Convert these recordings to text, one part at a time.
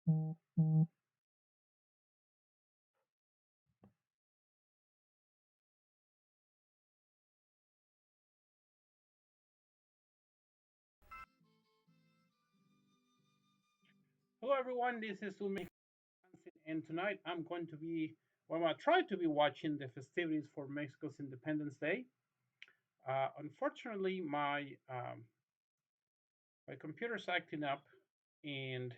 Hello, everyone. This is Umi, and tonight I'm going to be, well, I try to be watching the festivities for Mexico's Independence Day. Unfortunately, my computer's acting up, and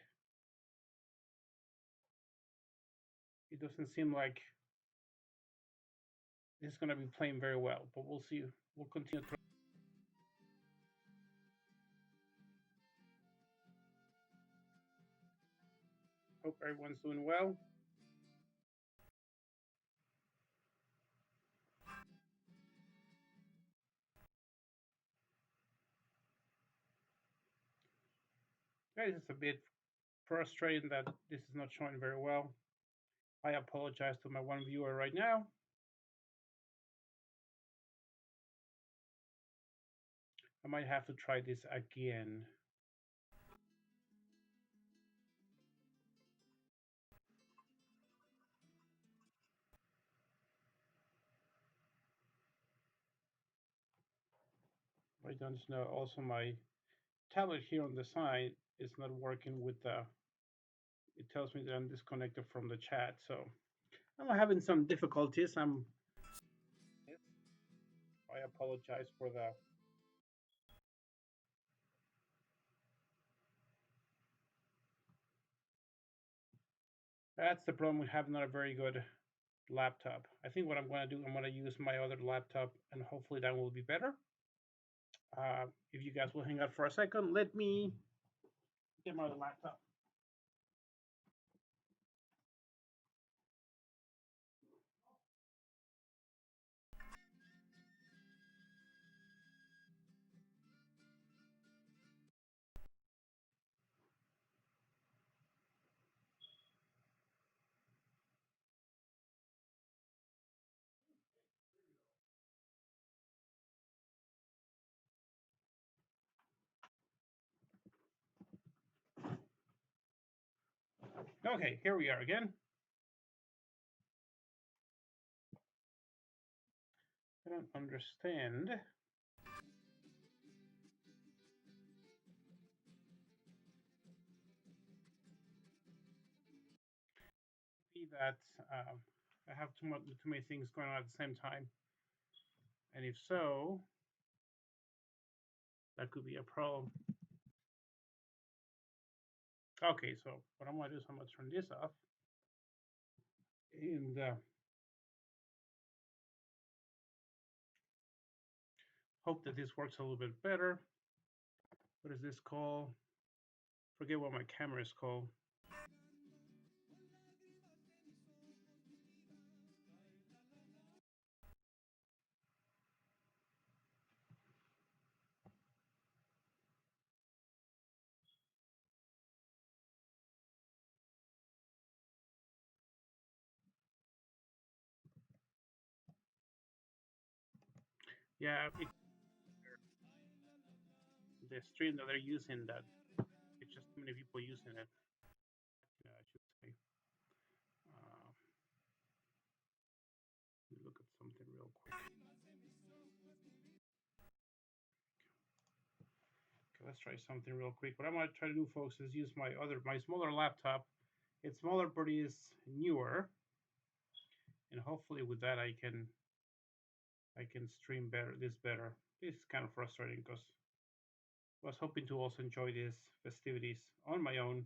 it doesn't seem like it's going to be playing very well. But we'll see. We'll continue. Hope everyone's doing well. Guys, it's a bit frustrating that this is not showing very well. I apologize to my one viewer right now. I might have to try this again. I don't know. Also, my tablet here on the side is not working with the. It tells me that I'm disconnected from the chat, so I'm having some difficulties. I apologize for the. That's the problem with having not a very good laptop. I think what I'm going to do, I'm going to use my other laptop, and hopefully that will be better. If you guys will hang out for a second, let me get my other laptop. Okay, here we are again. I don't understand. Maybe that I have too many things going on at the same time, and if so, that could be a problem. Okay, so what I'm gonna do is I'm gonna turn this off and hope that this works a little bit better. What is this called? Forget what my camera is called. Yeah, the stream that they're using that it's just too many people using it. I should say. Uh, Let me look at something real quick. Okay, let's try something real quick. What I'm gonna try to do, folks, is use my smaller laptop. It's smaller, but it is newer, and hopefully with that I can stream better. This is kind of frustrating because I was hoping to also enjoy these festivities on my own.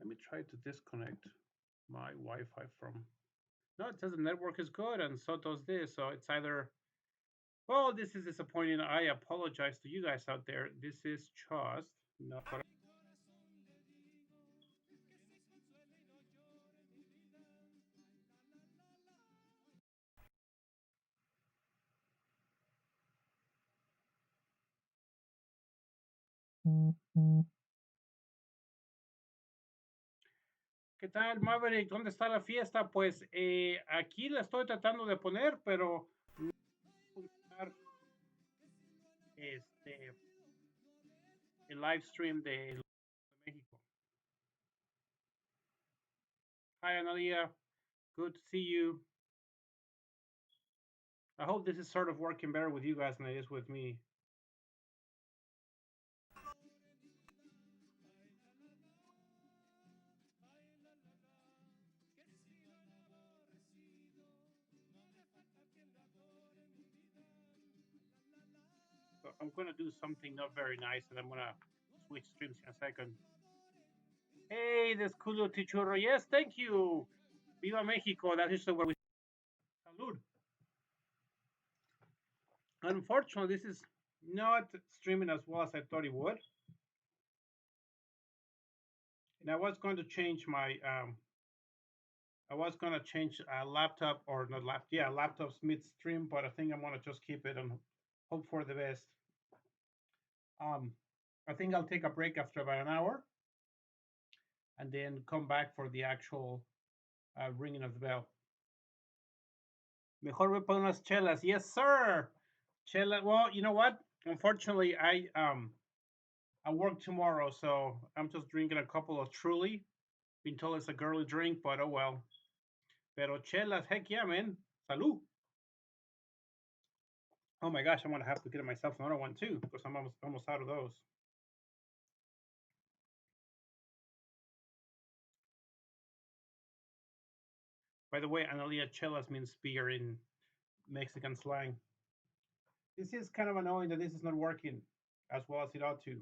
Let me try to disconnect my Wi-Fi from. No, it says the network is good, and so does this. So it's either. Well, this is disappointing. I apologize to you guys out there. This is just not what. ¿Qué tal, Maverick? ¿Dónde está la fiesta? Pues aquí la estoy tratando de poner, pero no va a funcionar este, el live stream de México. Hi, Analia. Good to see you. I hope this is sort of working better with you guys than it is with me. So I'm going to do something not very nice, and I'm going to switch streams in a second. Hey, this Julio Tichurro. Yes, thank you. Viva Mexico. That is where we salud. Unfortunately, this is not streaming as well as I thought it would. And I was going to change a laptop or not laptop, yeah, laptop's mid stream, but I think I'm going to just keep it and hope for the best. Um, I think I'll take a break after about an hour and then come back for the actual ringing of the bell. Mejor voy para unas chelas. Yes, sir. Chela. Well, you know what? Unfortunately, I work tomorrow, so I'm just drinking a couple of Truly. Been told it's a girly drink, but oh well. Pero chelas, heck yeah, man. Salud. Oh my gosh, I'm gonna have to get myself another one too because I'm almost out of those. By the way, Analia chelas means beer in Mexican slang. This is kind of annoying that this is not working as well as it ought to.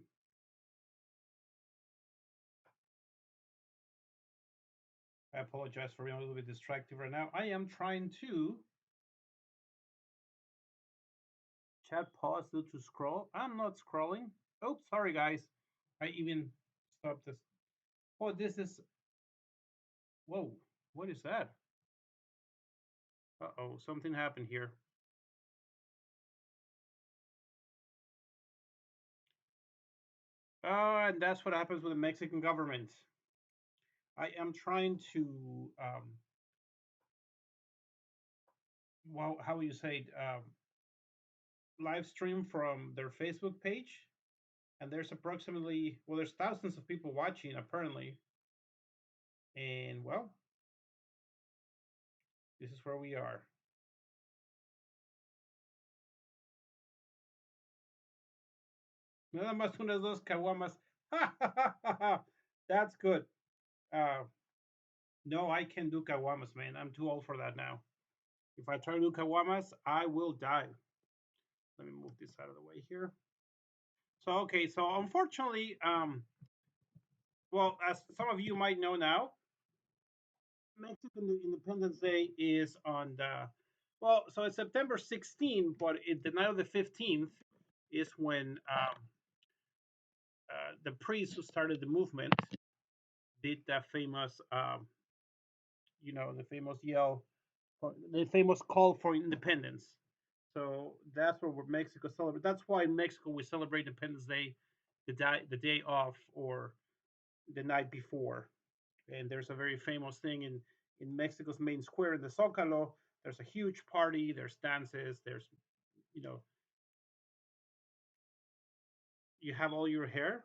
I apologize for being a little bit distracted right now. I am trying to chat pause due to scroll. I'm not scrolling. Oops, sorry guys. I even stopped this. Oh, this is. Whoa, what is that? Uh-oh, something happened here. And that's what happens with the Mexican government. I am trying to, well, how will you say it? Live stream from their Facebook page, and there's approximately, well, there's thousands of people watching apparently, and well, this is where we are. Nada más unas dos caguamas. That's good. Uh, no, I can do caguamas, man. I'm too old for that now. If I try to do caguamas, I will die. Let me move this out of the way here. So okay, so unfortunately, well, as some of you might know now, Mexican Independence Day is on the, well, so it's September 16th, but the night of the 15th is when the priest who started the movement did that famous, the famous yell, the famous call for independence. So that's what Mexico celebrates. That's why in Mexico we celebrate Independence Day the day off or the night before. And there's a very famous thing in Mexico's main square in the Zocalo. There's a huge party. There's dances. There's you know you have all your hair.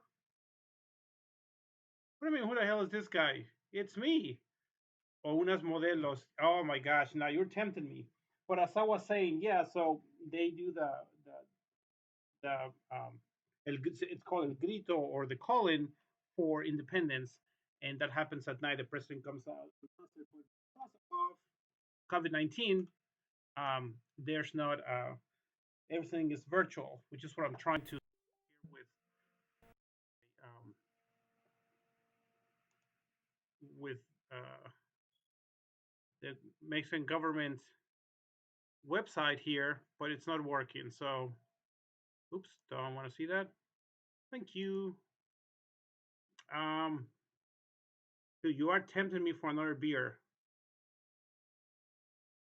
What do you mean? Who the hell is this guy? It's me. O unas modelos. Oh my gosh! Now you're tempting me. But as I was saying, yeah. So they do the it's called el grito or the call-in for independence, and that happens at night. The president comes out because of COVID-19. There's not everything is virtual, which is what I'm trying to here um, with the Mexican government website here, but it's not working. So, oops, don't want to see that. Thank you. Um, Dude, you are tempting me for another beer.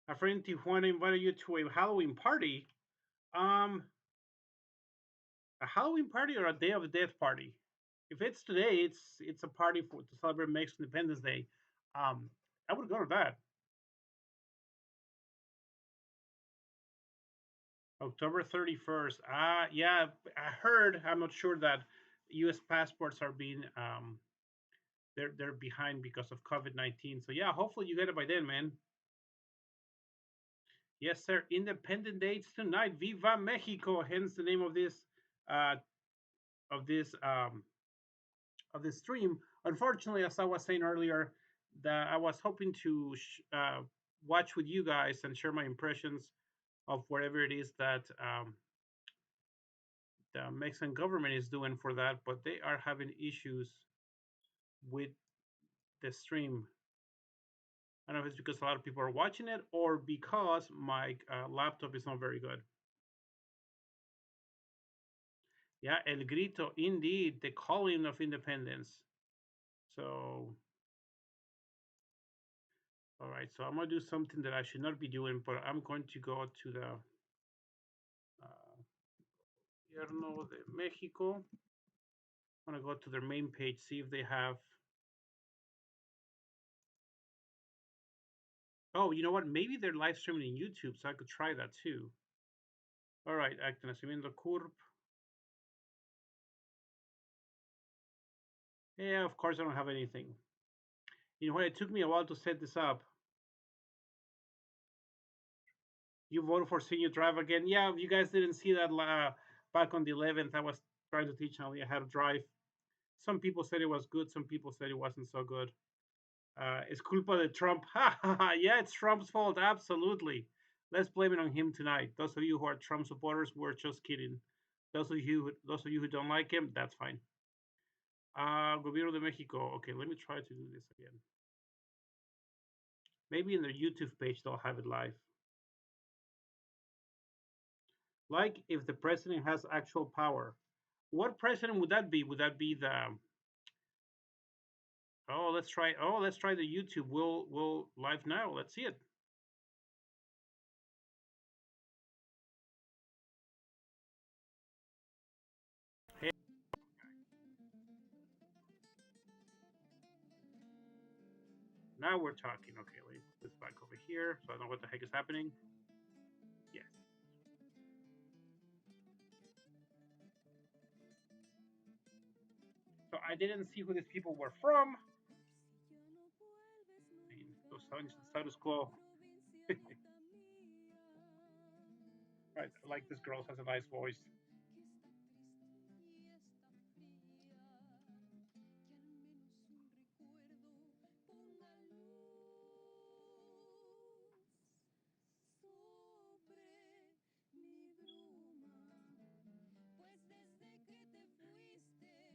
A friend in Tijuana invited you to a Halloween party. Um, a Halloween party or a Day of the Death party? If it's today, it's a party for to celebrate Mexican Independence Day. I would go to that. October 31st. Yeah, I heard. I'm not sure that U.S. passports are being they're behind because of COVID-19. So yeah, hopefully you get it by then, man. Yes, sir. Independent dates tonight. Viva Mexico. Hence the name uh of this of this stream. Unfortunately, as I was saying earlier, that I was hoping to watch with you guys and share my impressions of whatever it is that the Mexican government is doing for that, but they are having issues with the stream. I don't know if it's because a lot of people are watching it or because my laptop is not very good. Yeah, El Grito, indeed, the calling of independence. So, all right, so I'm gonna do something that I should not be doing, but I'm going to go to the Gobierno de México. I'm gonna go to their main page, see if they have. Oh, you know what? Maybe they're live streaming in YouTube, so I could try that too. All right, Acta Nacimiento Corp. Yeah, of course I don't have anything. You know what? It took me a while to set this up. You voted for senior drive again. Yeah, you guys didn't see that back on the 11th. I was trying to teach Ali how to drive. Some people said it was good. Some people said it wasn't so good. It's culpa de Trump. Yeah, it's Trump's fault. Absolutely. Let's blame it on him tonight. Those of you who are Trump supporters, we're just kidding. Those of you who don't like him, that's fine. Gobierno de Mexico. Okay, let me try to do this again. Maybe in their YouTube page they'll have it live. Like if the president has actual power. What president would that be? Would that be the let's try the YouTube. We'll live now. Let's see it. Hey, now we're talking. Okay, let me put this back over here so I know what the heck is happening. Yes. So I didn't see who these people were from. Status quo. Right. I like this girl has a nice voice.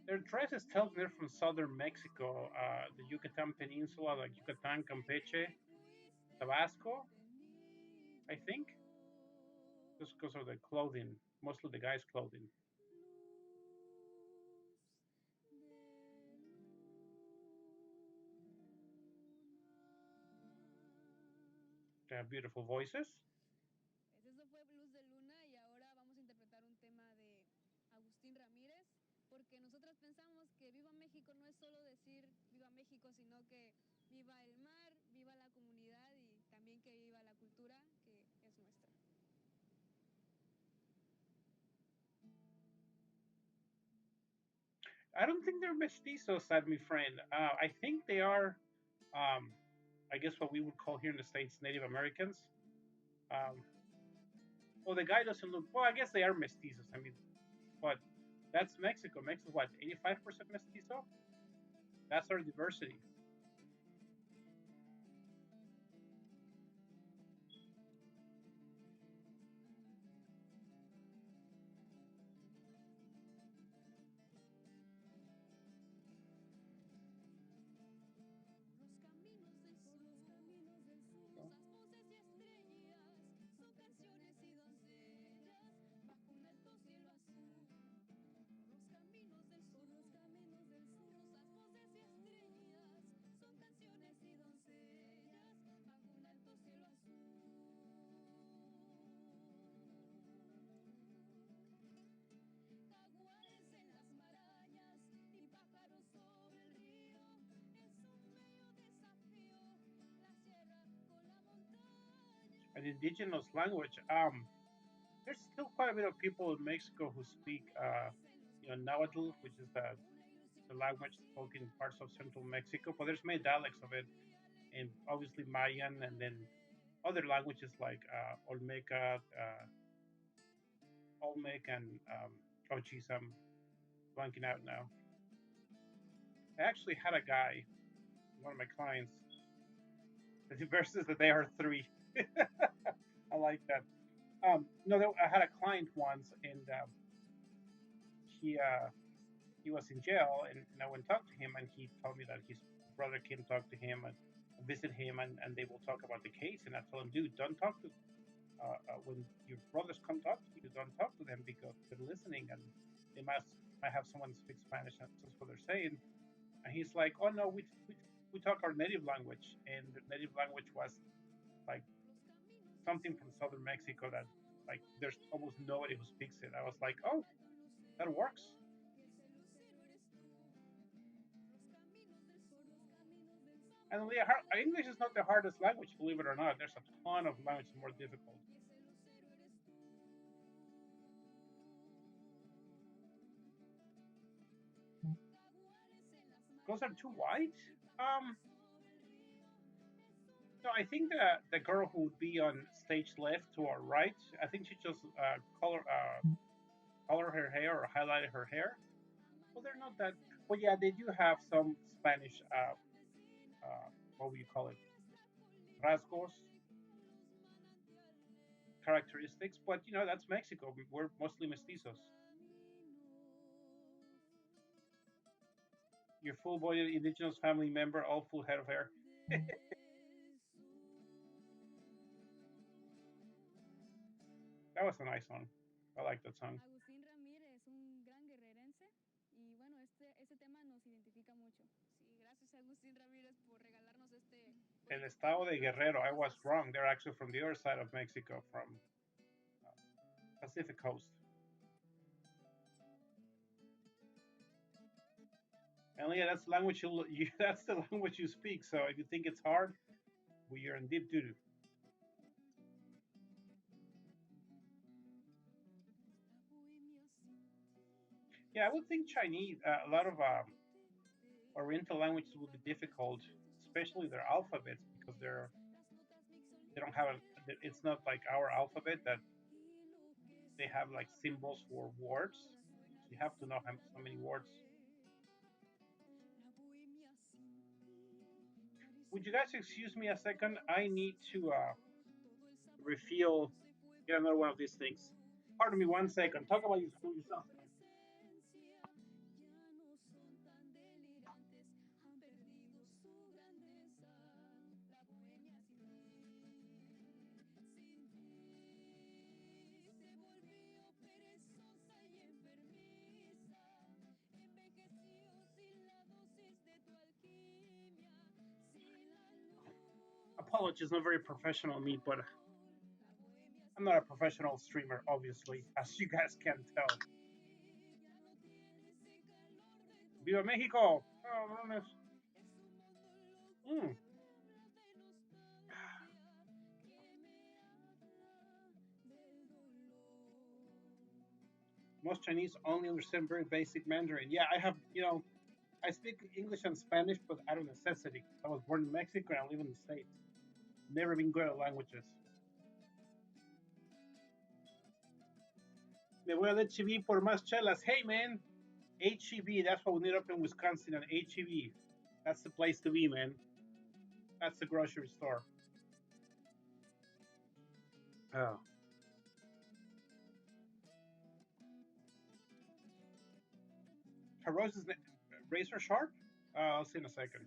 Their dresses tell they're from southern Mexico, the Yucatan Peninsula, like Yucatan, Campeche, Tabasco, I think. Just because of the clothing, mostly the guys' clothing. They have beautiful voices. I don't think they're mestizos, said my friend. I think they are, um, I guess, what we would call here in the States Native Americans. Um, well, the guy doesn't look, well, I guess they are mestizos. I mean, but that's Mexico. Mexico's what, 85% mestizo? That's our diversity. an indigenous language. There's still quite a bit of people in Mexico who speak, Nahuatl, which is the language spoken in parts of central Mexico. But there's many dialects of it, and obviously Mayan, and then other languages like Olmeca, Olmec, and oh geez, I'm blanking out now. I actually had a guy, one of my clients, versus that they are three. I like that. No, I had a client once, and he uh, he was in jail, and I went and talked to him, and he told me that his brother came talk to him and visit him, and they will talk about the case. And I told him, dude, don't talk to when your brothers come talk to you, don't talk to them because they're listening, and they might have someone speak Spanish, and that's what they're saying. And he's like, oh no, we talk our native language, and the native language was like something from southern Mexico that like there's almost nobody who speaks it. I was like, oh, that works. And English is not the hardest language, believe it or not. There's a ton of languages more difficult. Those are too white. Um, no, I think the girl who would be on stage left to our right, I think she just color her hair or highlighted her hair. Well, they're not that. Well, yeah, they do have some Spanish. What would you call it? Rasgos, characteristics. But that's Mexico. We're mostly mestizos. Your full-bodied indigenous family member, all full head of hair. That was a nice song. I like that song. El estado de Guerrero. I was wrong. They're actually from the other side of Mexico, from Pacific coast. And yeah, that's the language that's the language you speak. So if you think it's hard, well, you're in deep doo doo. Yeah, I would think Chinese. A lot of Oriental languages would be difficult, especially their alphabets because they don't have it's not like our alphabet that they have like symbols for words. So you have to know how many words. Would you guys excuse me a second? I need to refill, get another one of these things. Pardon me 1 second. Talk about yourself. Apologies, not very professional of me, but I'm not a professional streamer, obviously, as you guys can tell. Viva México! Oh, no, mm. Most Chinese only understand very basic Mandarin. Yeah, I speak English and Spanish, but out of necessity. I was born in Mexico and I live in the States. Never been good at languages. Me voy al HEB por más chelas. Hey, man, HEB, that's what we need up in Wisconsin, an HEB. That's the place to be, man. That's the grocery store. Oh. Her rose is razor sharp? I'll see in a second.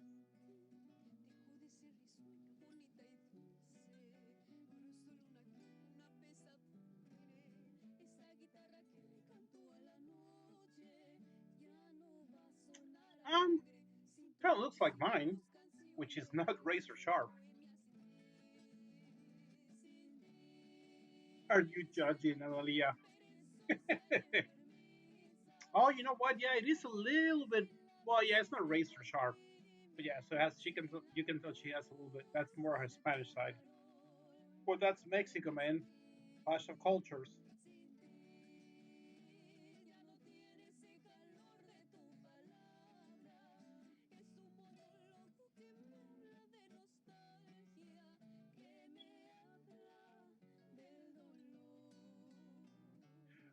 Um, Kind of looks like mine, which is not razor sharp. Are you judging, Analia? Oh, you know what? Yeah, it is a little bit. Well, yeah, it's not razor sharp, but yeah. So it has she can you can tell she has a little bit. That's more her Spanish side. Well, that's Mexico, man. Clash of cultures.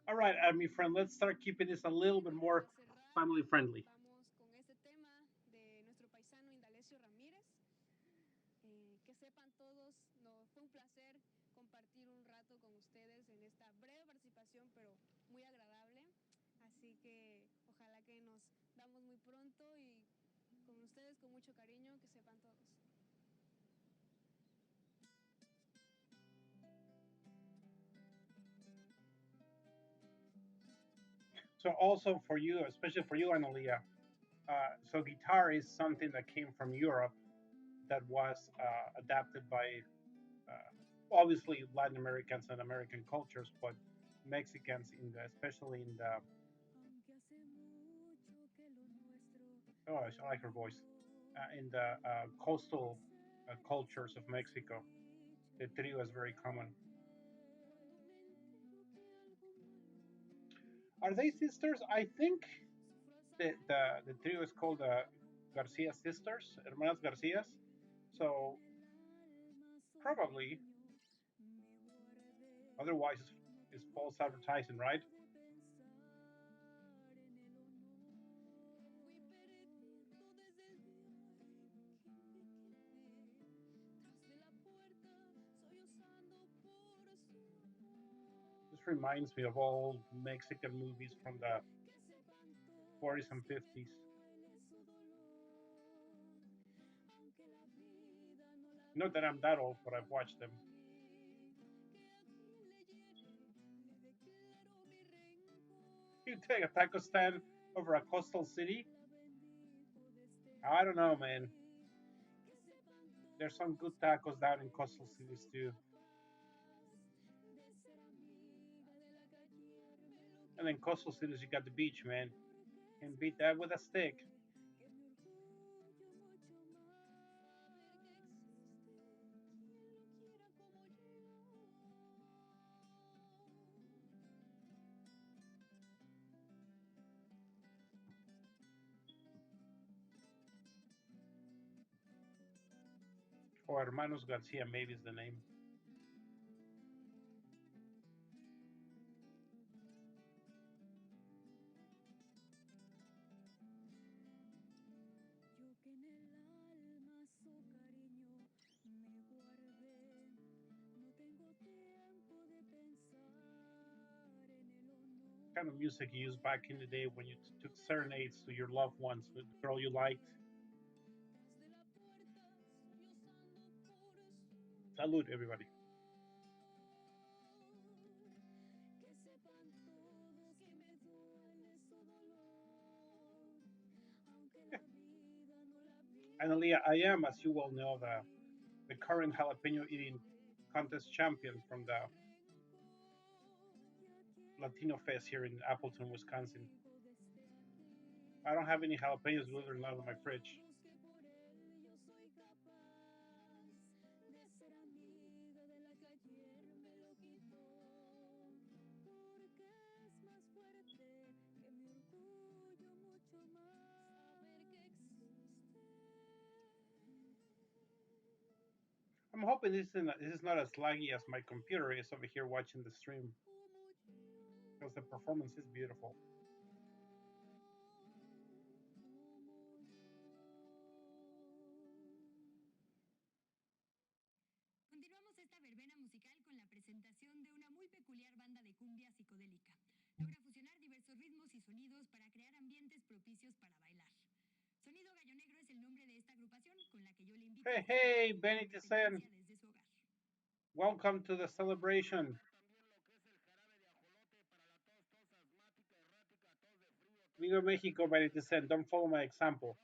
All right, my friend, let's start keeping this a little bit more family friendly. So, also for you, especially for you, Analia, so guitar is something that came from Europe that was adapted by obviously Latin Americans and American cultures, but Mexicans, especially in the I like her voice in the coastal cultures of Mexico. The trio is very common. Are they sisters? I think the trio is called the Garcia sisters, Hermanas Garcias. So probably, otherwise it's false advertising, right? This reminds me of old Mexican movies from the 40s and 50s. Not that I'm that old, but I've watched them. You take a taco stand over a coastal city? I don't know, man. There's some good tacos down in coastal cities too. And in coastal cities, you got the beach, man. Can beat that with a stick. Or Hermanos Garcia, maybe is the name. Kind of music you used back in the day when you took serenades to your loved ones with the girl you liked. Salute, everybody. And Aaliyah, I am, as you well know, the current jalapeno eating contest champion from the Latino Fest here in Appleton, Wisconsin. I don't have any jalapenos, believe it or not, in my fridge. I'm hoping this is not as laggy as my computer is over here watching the stream because the performance is beautiful. Hey, hey, Benny Dicen, welcome to the celebration. Viva Mexico, Benny Dicen. Don't follow my example.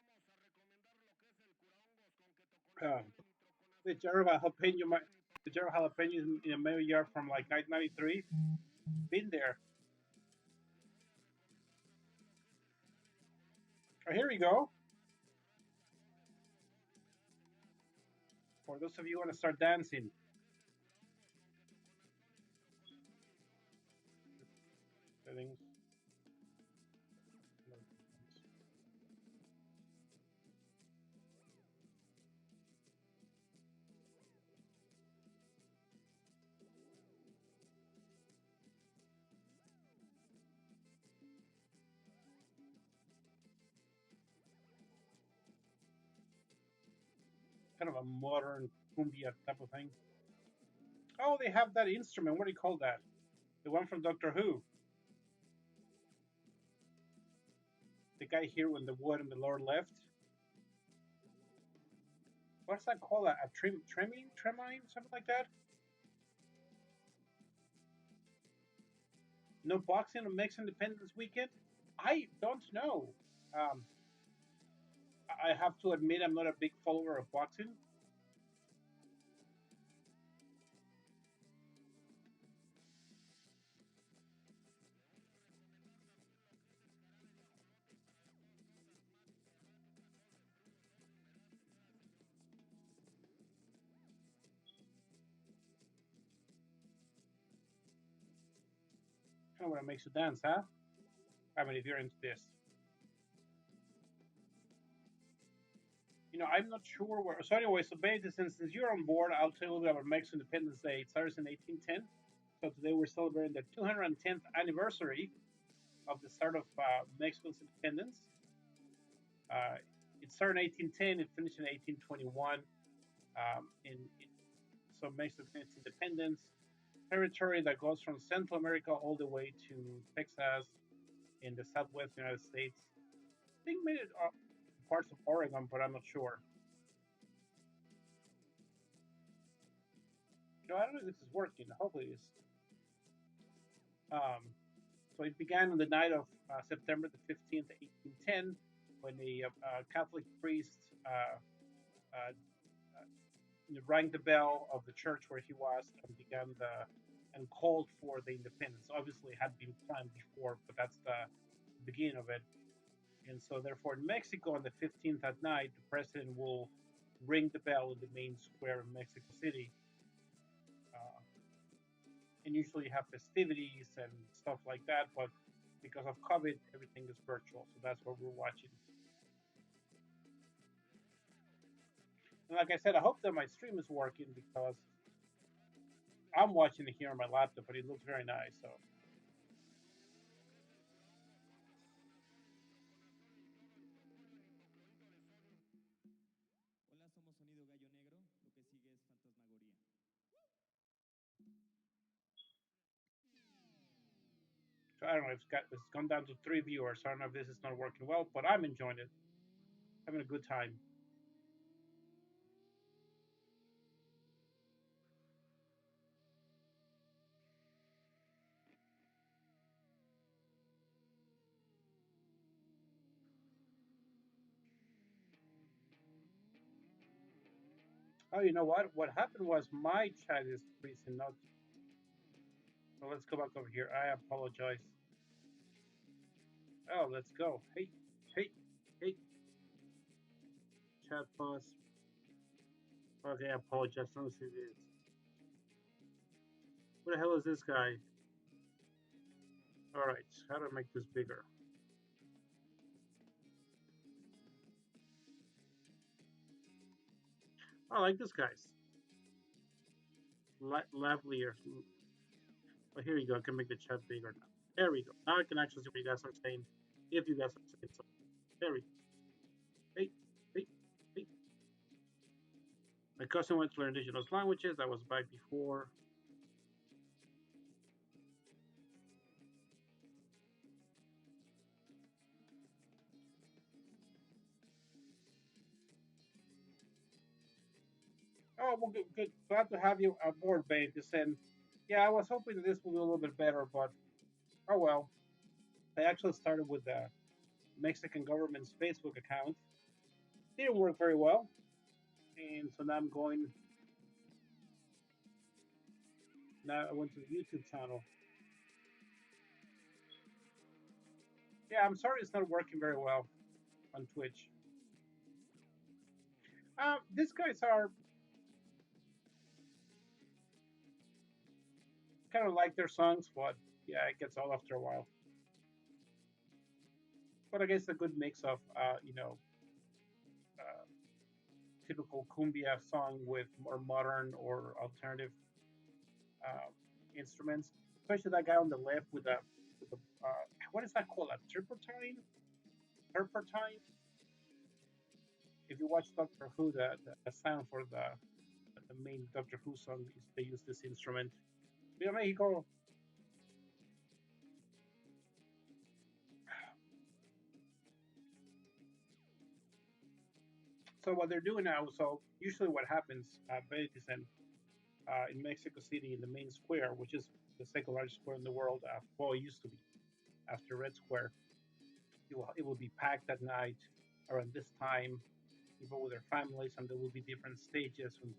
Uh, the jar of jalapeno, the jar of jalapeno in a mail yard from like 1993. Been there. Oh, here we go. For those of you who want to start dancing, kind of a modern cumbia type of thing. Oh, they have that instrument. What do you call that? The one from Doctor Who. The guy here with the wood in the lower left. What's that called? A tremine, something like that. No boxing on Mexican Independence Weekend. I don't know. Um, I have to admit I'm not a big follower of boxing. Kind of what makes you dance, huh? I mean, if you're into this, I'm not sure where. So anyway, so basically, since you're on board, I'll tell you a little bit about Mexican Independence Day. It starts in 1810. So today we're celebrating the 210th anniversary of the start of Mexico's independence. Uh, it started in 1810. It finished in 1821. So Mexico's independence territory that goes from Central America all the way to Texas in the Southwest United States. I think made it parts of Oregon, but I'm not sure. I don't know if this is working. Hopefully, it is. Um, so it began on the night of September the 15th, 1810, when a Catholic priest uh, rang the bell of the church where he was and began and called for the independence. Obviously, it had been planned before, but that's the beginning of it. And so, therefore, in Mexico on the 15th at night, the president will ring the bell in the main square in Mexico City. Uh, and usually have festivities and stuff like that, but because of COVID, everything is virtual. So that's what we're watching. And like I said, I hope that my stream is working because I'm watching it here on my laptop, but it looks very nice. So I don't know. It's gone down to 3 viewers. So I don't know if this is not working well, but I'm enjoying it, having a good time. Oh, you know what? What happened was my chat is freezing. Not. So let's go back over here. I apologize. Oh, let's go. Hey, hey, hey. Chat pause. Okay, I apologize. Let me see this. What the hell is this guy? All right. How do I make this bigger? I like this guy's livelier. Oh, here you go. I can make the chat bigger now. There we go. Now I can actually see what you guys are saying. If you guys are saying so. There we go. Hey, hey, hey. My cousin went to learn indigenous languages. I was back before. Oh, well, good, good. Glad to have you aboard, babe. And yeah, I was hoping this would be a little bit better, but oh well. I actually started with the Mexican government's Facebook account. Didn't work very well, and so now I'm going. Now I went to the YouTube channel. Yeah, I'm sorry it's not working very well on Twitch. These guys are kind of like their songs, but yeah, it gets old after a while. But I guess a good mix of uh, typical cumbia song with more modern or alternative uh, instruments. Especially that guy on the left with a what is that called? A tripartite? Tripartite? If you watch Doctor Who, the sound for the main Doctor Who song is they use this instrument. Viva Mexico. So what they're doing now, so usually what happens, Benedict, in Mexico City in the main square, which is the second largest square in the world, well, it used to be after Red Square. It will be packed at night around this time, people with their families, and there will be different stages when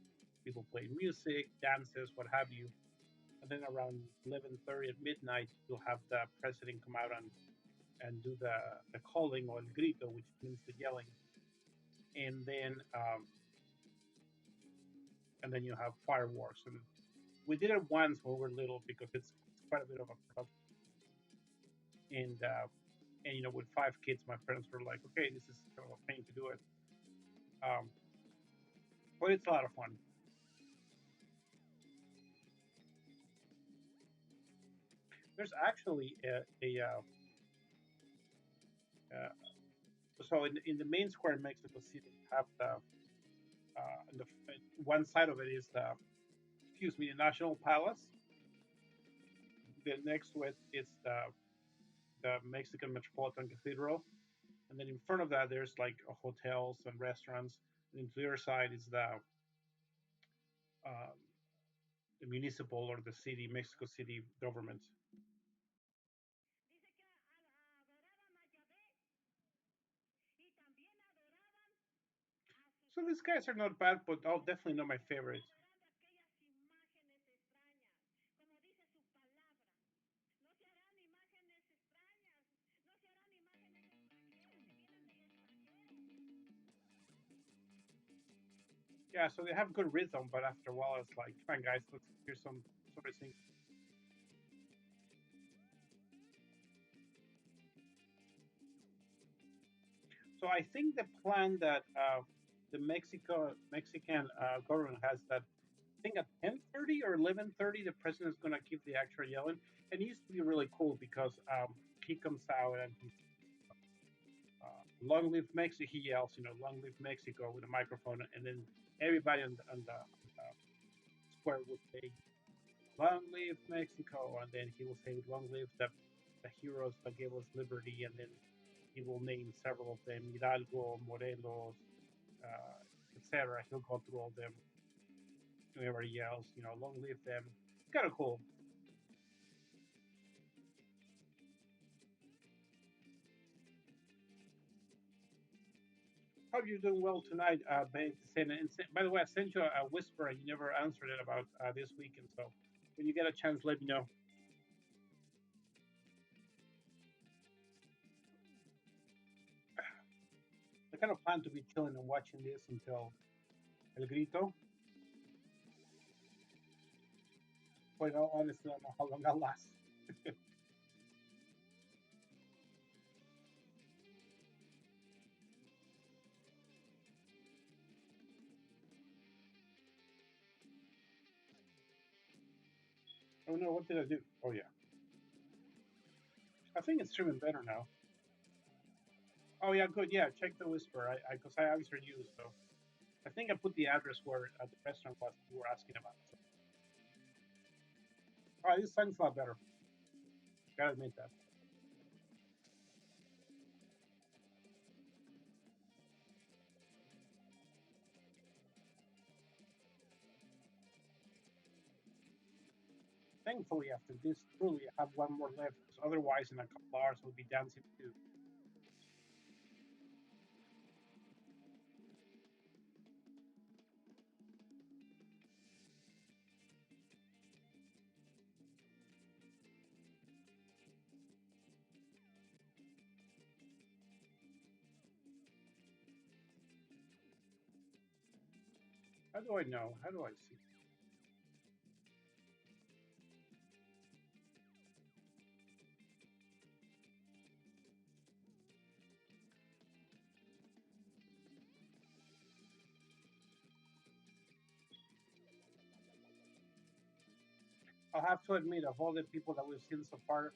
people play music, dances, what have you. And then around 11:30 at midnight, you'll have the president come out and do the calling or el grito, which means the yelling, and then you have fireworks. And we did it once when we were little because it's quite a bit of a production. And with 5 kids, my parents were like, okay, this is kind of a pain to do it, um, but it's a lot of fun. There's actually uh, so in the main square in Mexico City, you have the one side of it is the excuse me the National Palace. The next to it is the Mexican Metropolitan Cathedral, and then in front of that there's like hotels and restaurants. And to the other side is uh, the municipal or the city Mexico City government. So these guys are not bad, but definitely not my favorite. Yeah, so they have good rhythm, but after a while it's like, come on, guys, let's hear some sort of thing. So I think the plan that the Mexican government has that I think at 10:30 or 11:30 the president is going to keep the actual yelling, and it used to be really cool because he comes out and he's "Long live Mexico!" He yells, "Long live Mexico!" with a microphone, and then everybody on the square would say "Long live Mexico!" and then he will say "Long live the heroes that gave us liberty," and then he will name several of them: Hidalgo, Morelos, etc. He'll go through all of them. Whoever yells, "Long live them." It's kind of cool. Hope you're doing well tonight, Ben. And by the way, I sent you a whisper and you never answered it about this weekend. So when you get a chance, let me know. I kind of plan to be chilling and watching this until El Grito. But honestly, I don't know how long I'll last. Oh no, what did I do? Oh yeah, I think it's streaming better now. Oh yeah, good. Yeah, check the whisper. I because I answered you, so I think I put the address where the restaurant was you were asking about. So, all right, this sounds a lot better. Gotta admit that. Thankfully, after this, truly, I have one more left. 'Cause otherwise, in a couple hours, we'll be dancing too. How do I know? How do I see? I'll have to admit, of all the people that we've seen so far,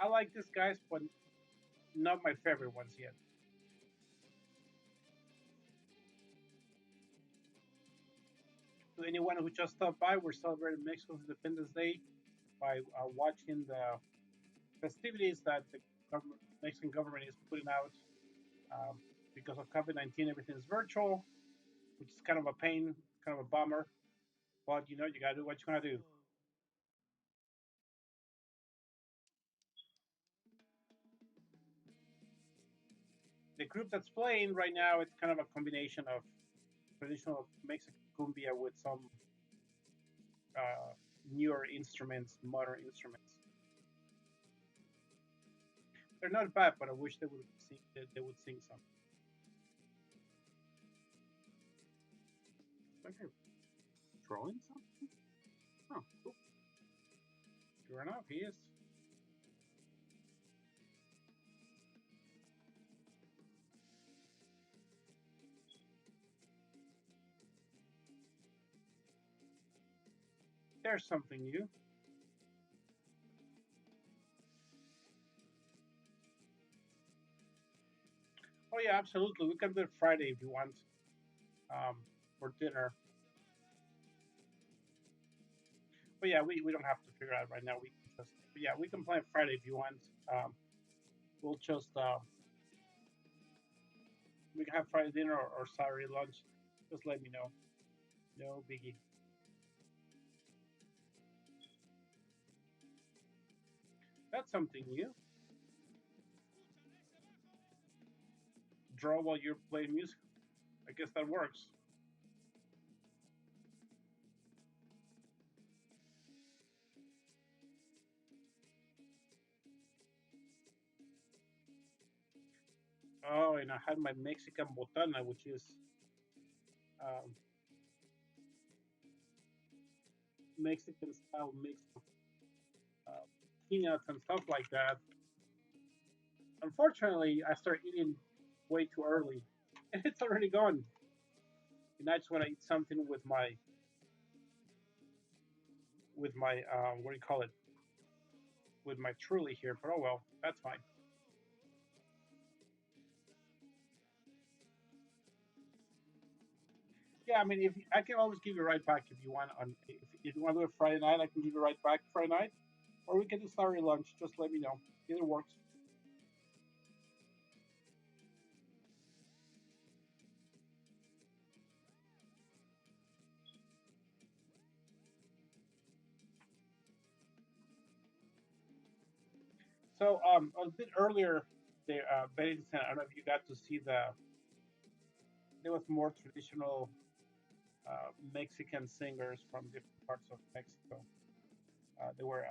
I like these guys, but not my favorite ones yet. To anyone who just stopped by, we're celebrating Mexico's Independence Day by watching the festivities that the Mexican government is putting out. Um, because of COVID-19, everything is virtual, which is kind of a pain, kind of a bummer. But you gotta do what you gotta do. The group that's playing right now, it's kind of a combination of traditional Mexican cumbia with some uh, newer instruments, modern instruments. They're not bad, but I wish they would sing some. Like they're drawing something. Oh, cool. Sure enough, he is. There's something new. Oh yeah, absolutely. We can do it Friday if you want, um, for dinner. But yeah, we don't have to figure out right now. We can just yeah, we can plan Friday if you want. Um, we'll just we can have Friday dinner or Saturday lunch. Just let me know. No biggie. That's something new. Draw while you're playing music. I guess that works. Oh, and I had my Mexican botana, which is um, Mexican style mix of uh, peanuts and stuff like that. Unfortunately, I started eating way too early, and it's already gone. And I just want to eat something with my what do you call it? With my truly here. But oh well, that's fine. Yeah, I mean, if I can always give you right back if you want on if you want to do it Friday night, I can give you right back Friday night, or we can do Saturday lunch. Just let me know. Either works. So a bit earlier, there, Bennington. I don't know if you got to see there was more traditional Mexican singers from different parts of Mexico. There were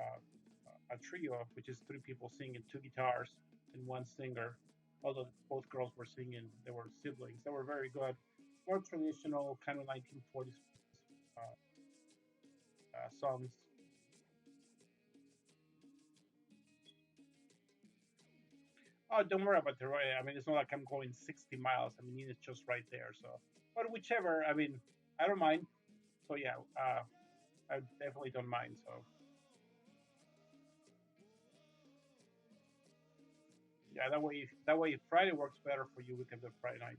a trio, which is three people singing, two guitars, and one singer. Although both girls were singing, they were siblings. They were very good. More traditional, kind of 1940s uh, songs. Oh, don't worry about the road. I mean, it's not like I'm going 60 miles. I mean, it's just right there. So, but whichever. I mean, I don't mind. So yeah, I definitely don't mind. So yeah, that way if Friday works better for you, we can do Friday night.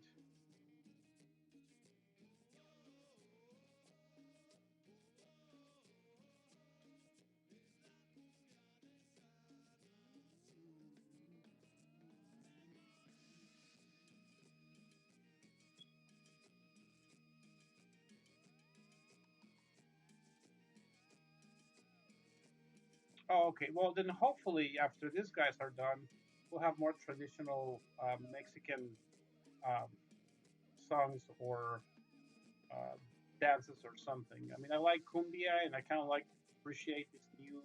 Oh, okay. Well, then hopefully after these guys are done, we'll have more traditional Mexican um, songs or uh, dances or something. I mean, I like cumbia and I kind of like appreciate these new,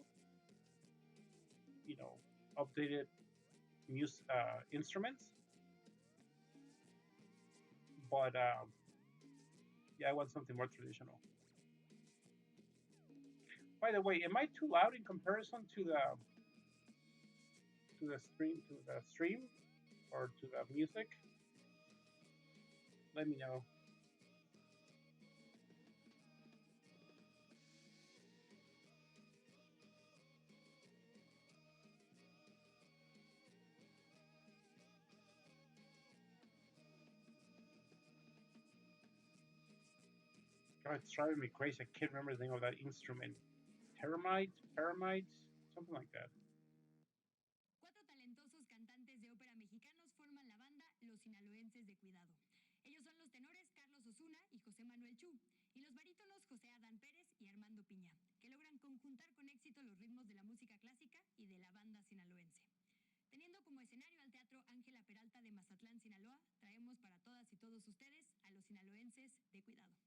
you know, updated music instruments. But yeah, I want something more traditional. By the way, am I too loud in comparison to the stream or to the music? Let me know. Oh, it's driving me crazy. I can't remember the name of that instrument. Paramite, something like that. Cuatro talentosos cantantes de ópera mexicanos forman la banda Los Sinaloenses de Cuidado. Ellos son los tenores Carlos Osuna y José Manuel Chu, y los barítonos José Adán Pérez y Armando Piña, que logran conjuntar con éxito los ritmos de la música clásica y de la banda sinaloense. Teniendo como escenario al Teatro Ángela Peralta de Mazatlán, Sinaloa, traemos para todas y todos ustedes a los sinaloenses de Cuidado.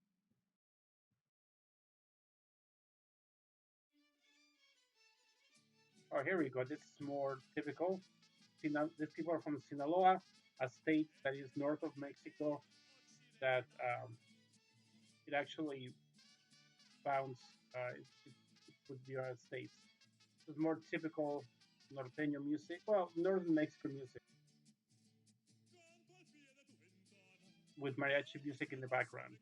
Oh, here we go. This is more typical. These people are from Sinaloa, a state that is north of Mexico. That it actually bounds with the United States. It's more typical norteño music. Well, northern Mexican music with mariachi music in the background.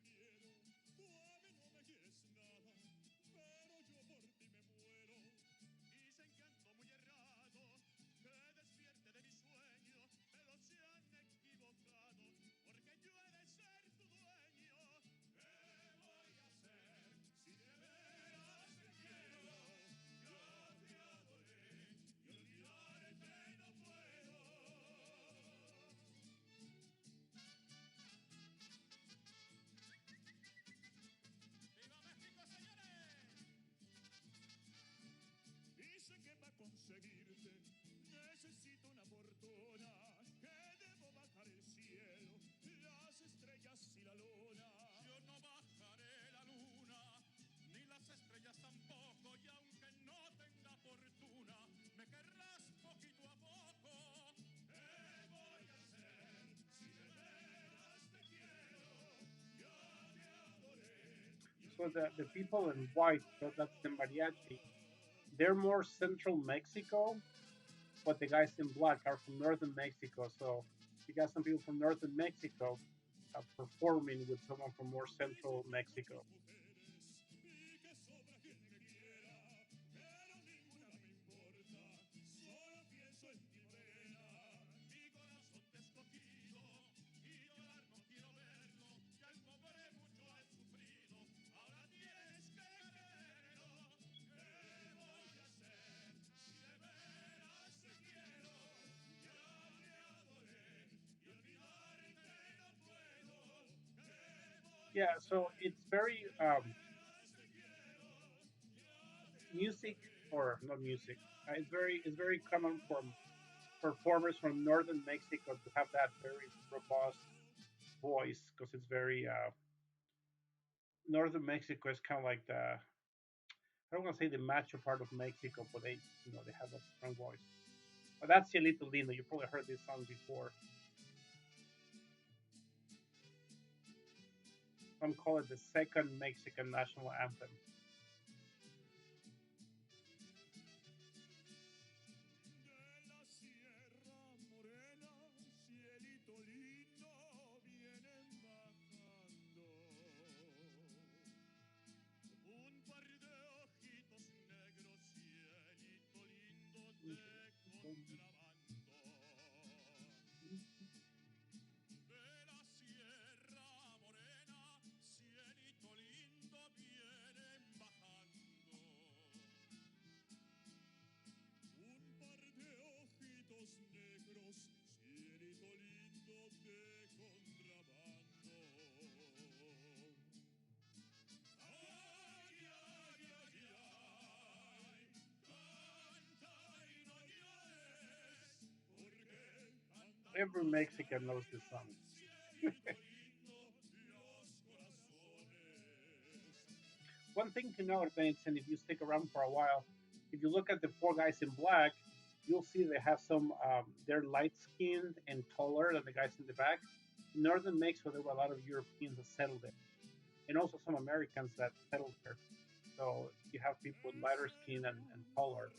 So the people in white, so that's the mariachi, they're more central Mexico, but the guys in black are from northern Mexico. So you got some people from northern Mexico performing with someone from more central Mexico. Yeah, so it's very music or not music. It's very common for performers from northern Mexico to have that very robust voice because it's very northern Mexico is kind of like the I don't want to say the macho part of Mexico, but they have a strong voice. But that's Cielito Lindo. You probably heard this song before. Some call it the second Mexican national anthem. Every Mexican knows this song. One thing to note, Benson, if you stick around for a while, if you look at the four guys in black, you'll see they have some. They're light skinned and taller than the guys in the back. In northern Mexico, there were a lot of Europeans that settled there, and also some Americans that settled there. So you have people with lighter skin and taller.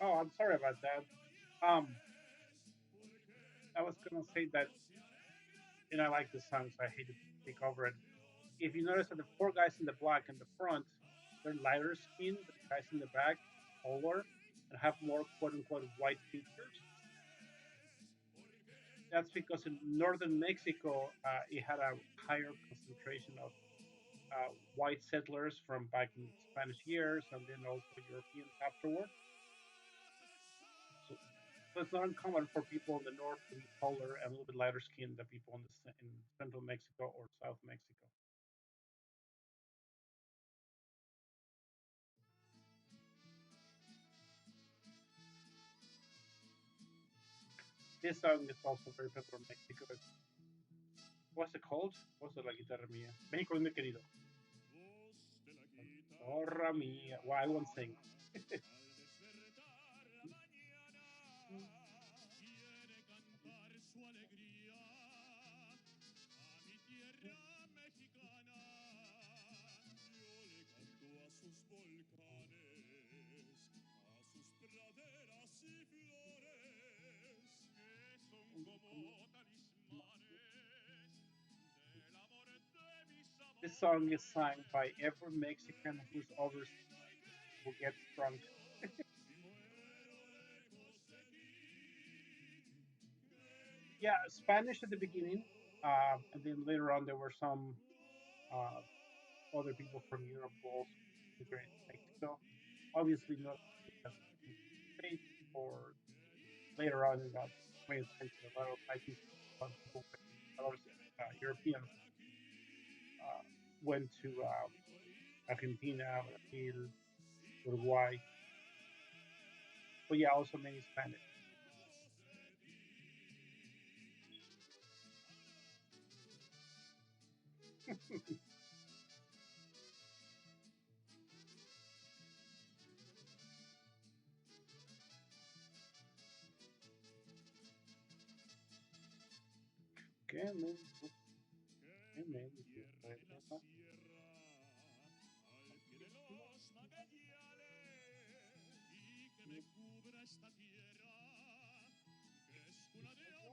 Oh, I'm sorry about that. Um, I was gonna say that, and I like the song, so I hate to take over it. If you notice that the four guys in the black in the front, they're lighter skinned, but the guys in the back, taller, and have more quote unquote white features. That's because in northern Mexico, it had a higher concentration of white settlers from back in Spanish years, and then also Europeans afterward. So, so it's not uncommon for people in the north to be taller and a little bit lighter skinned than people in central Mexico or South Mexico. This song is also very popular in Mexico. What's it called? What's it, La Guitarra Mía? México es muy querido. La guitarra mía. Well, I won't sing. This song is sung by every Mexican who's overseas who gets drunk. Yeah, Spanish at the beginning, and then later on there were some uh, other people from Europe who also immigrated to Mexico. Obviously, not as in the States, or later on in the 20th century, a lot of 19th century, a lot of people, a lot of Europeans uh, went to Argentina, Brazil, Uruguay, but yeah, also many Spanish. ¿Qué me gusta? ¿Qué me gusta?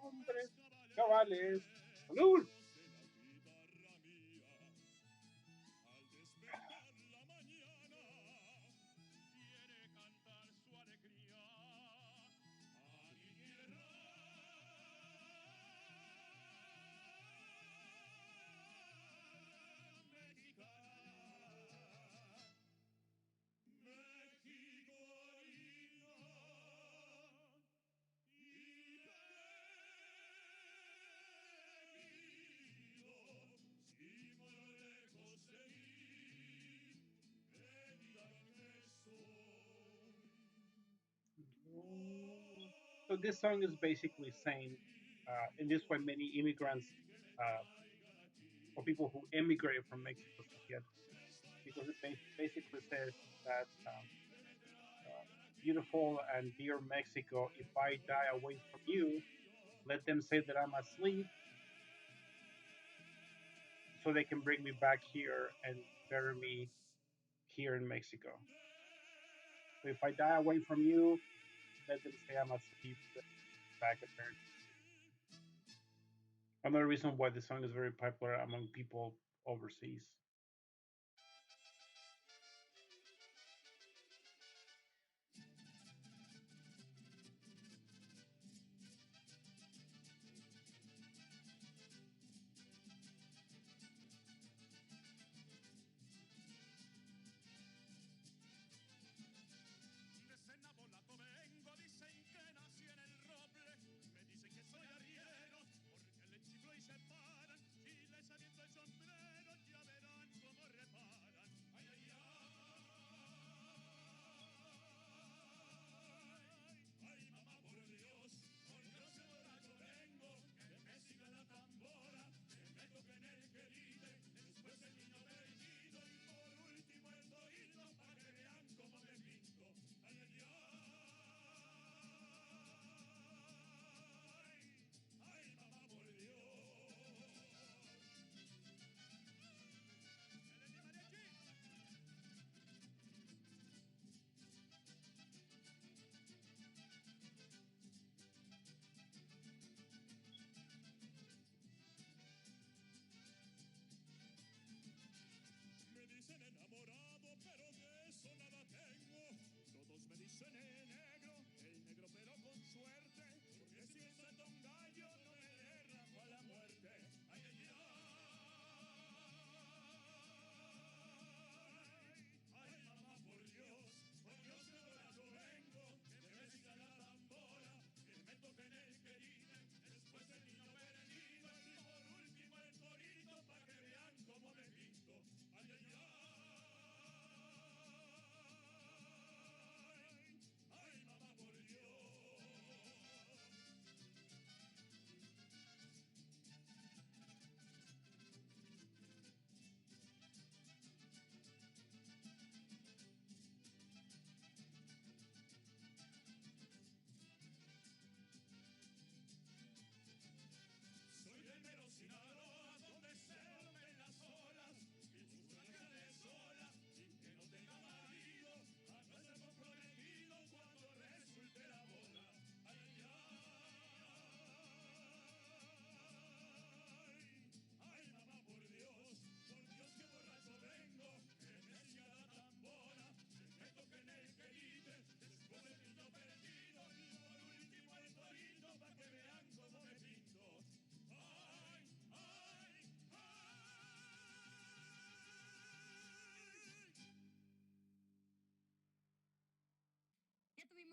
Hombres, cabales, salud. So this song is basically saying, in this way, many immigrants uh, or people who emigrated from Mexico City, because it basically says that beautiful and dear Mexico, if I die away from you, let them say that I'm asleep, so they can bring me back here and bury me here in Mexico. So if I die away from you, let them say I'm asleep, back and bury me. Another reason why the song is very popular among people overseas.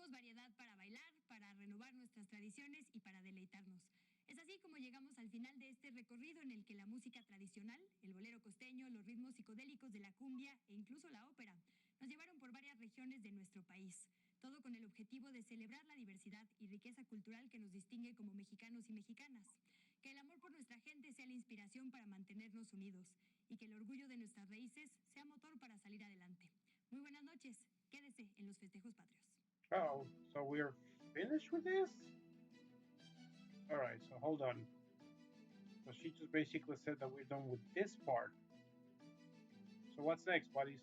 Tenemos variedad para bailar, para renovar nuestras tradiciones y para deleitarnos. Es así como llegamos al final de este recorrido en el que la música tradicional, el bolero costeño, los ritmos psicodélicos de la cumbia e incluso la ópera nos llevaron por varias regiones de nuestro país. Todo con el objetivo de celebrar la diversidad y riqueza cultural que nos distingue como mexicanos y mexicanas. Que el amor por nuestra gente sea la inspiración para mantenernos unidos y que el orgullo de nuestras raíces sea motor para salir adelante. Muy buenas noches. Quédese en los festejos patrios. Oh, so we're finished with this? All right, so hold on. So she just basically said that we're done with this part. So what's next, buddies?